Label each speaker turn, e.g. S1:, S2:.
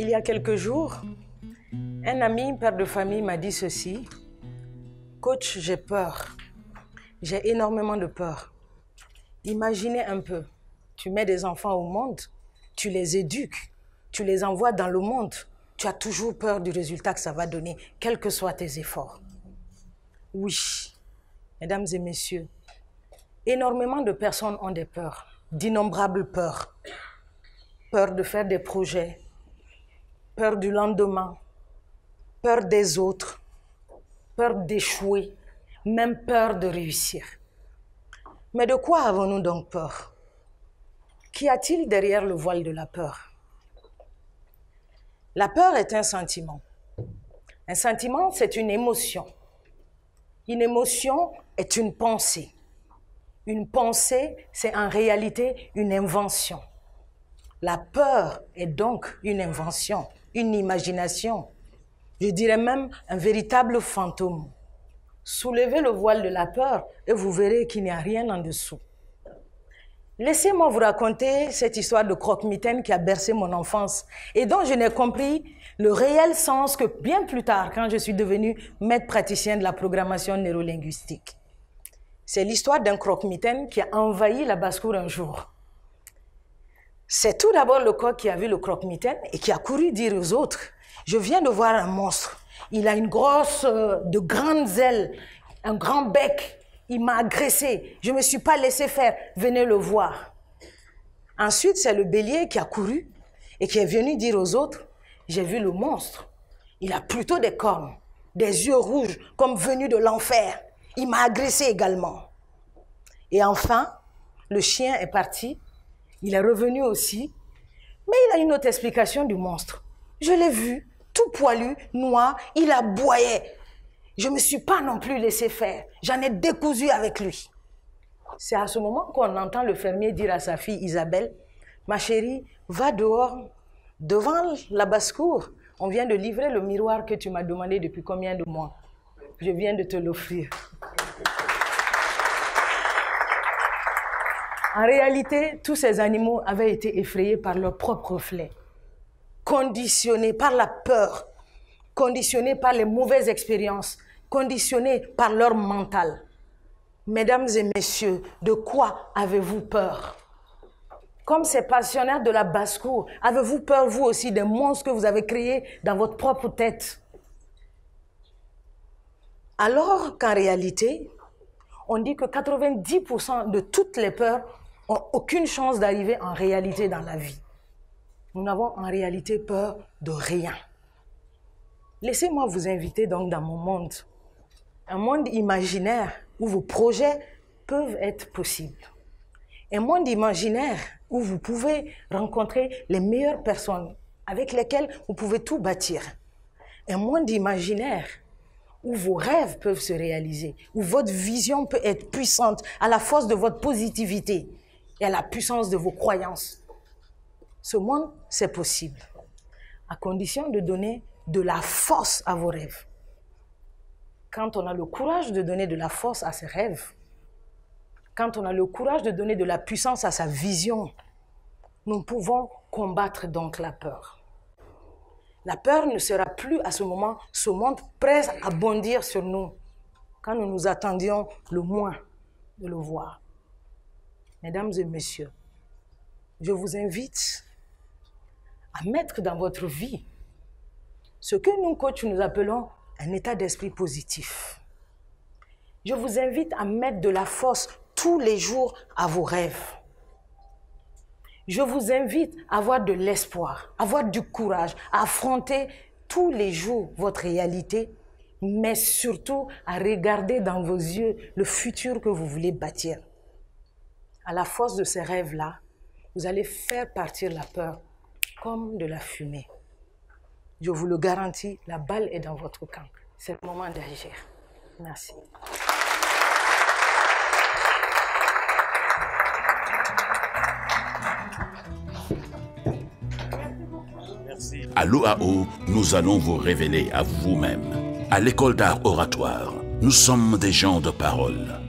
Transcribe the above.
S1: Il y a quelques jours, un ami, père de famille, m'a dit ceci. Coach, j'ai peur. J'ai énormément de peur. Imaginez un peu, tu mets des enfants au monde, tu les éduques, tu les envoies dans le monde. Tu as toujours peur du résultat que ça va donner, quels que soient tes efforts. Oui, mesdames et messieurs, énormément de personnes ont des peurs, d'innombrables peurs. Peur de faire des projets, peur du lendemain, peur des autres, peur d'échouer, même peur de réussir. Mais de quoi avons-nous donc peur? Qu'y a-t-il derrière le voile de la peur? La peur est un sentiment. Un sentiment, c'est une émotion. Une émotion est une pensée. Une pensée, c'est en réalité une invention. La peur est donc une invention, une imagination. Je dirais même un véritable fantôme. Soulevez le voile de la peur et vous verrez qu'il n'y a rien en dessous. Laissez-moi vous raconter cette histoire de croque-mitaine qui a bercé mon enfance et dont je n'ai compris le réel sens que bien plus tard, quand je suis devenue maître praticien de la programmation neurolinguistique. C'est l'histoire d'un croque-mitaine qui a envahi la basse-cour un jour. C'est tout d'abord le coq qui a vu le croque-mitaine et qui a couru dire aux autres « Je viens de voir un monstre. Il a une de grandes ailes, un grand bec. Il m'a agressé. Je ne me suis pas laissé faire. Venez le voir. » Ensuite, c'est le bélier qui a couru et qui est venu dire aux autres « J'ai vu le monstre. Il a plutôt des cornes, des yeux rouges comme venus de l'enfer. Il m'a agressé également. » Et enfin, le chien est parti. Il est revenu aussi, mais il a une autre explication du monstre. Je l'ai vu, tout poilu, noir, il aboyait. Je ne me suis pas non plus laissé faire. J'en ai décousu avec lui. C'est à ce moment qu'on entend le fermier dire à sa fille Isabelle, « Ma chérie, va dehors, devant la basse-cour. On vient de livrer le miroir que tu m'as demandé depuis combien de mois. Je viens de te l'offrir. » En réalité, tous ces animaux avaient été effrayés par leur propre reflet, conditionnés par la peur, conditionnés par les mauvaises expériences, conditionnés par leur mental. Mesdames et messieurs, de quoi avez-vous peur? Comme ces pensionnaires de la basse-cour, avez-vous peur, vous aussi, des monstres que vous avez créés dans votre propre tête? Alors qu'en réalité, on dit que 90% de toutes les peurs n'ont aucune chance d'arriver en réalité dans la vie. Nous n'avons en réalité peur de rien. Laissez-moi vous inviter donc dans mon monde. Un monde imaginaire où vos projets peuvent être possibles. Un monde imaginaire où vous pouvez rencontrer les meilleures personnes avec lesquelles vous pouvez tout bâtir. Un monde imaginaire où vos rêves peuvent se réaliser, où votre vision peut être puissante à la force de votre positivité et à la puissance de vos croyances. Ce monde, c'est possible, à condition de donner de la force à vos rêves. Quand on a le courage de donner de la force à ses rêves, quand on a le courage de donner de la puissance à sa vision, nous pouvons combattre donc la peur. La peur ne sera plus à ce moment, ce monde prêt à bondir sur nous, quand nous nous attendions le moins de le voir. Mesdames et messieurs, je vous invite à mettre dans votre vie ce que nous, coachs, nous appelons un état d'esprit positif. Je vous invite à mettre de la force tous les jours à vos rêves. Je vous invite à avoir de l'espoir, à avoir du courage, à affronter tous les jours votre réalité, mais surtout à regarder dans vos yeux le futur que vous voulez bâtir. À la force de ces rêves-là, vous allez faire partir la peur comme de la fumée. Je vous le garantis, la balle est dans votre camp. C'est le moment d'agir. Merci.
S2: À l'OAO, nous allons vous révéler à vous-même. À l'école d'art oratoire, nous sommes des gens de parole.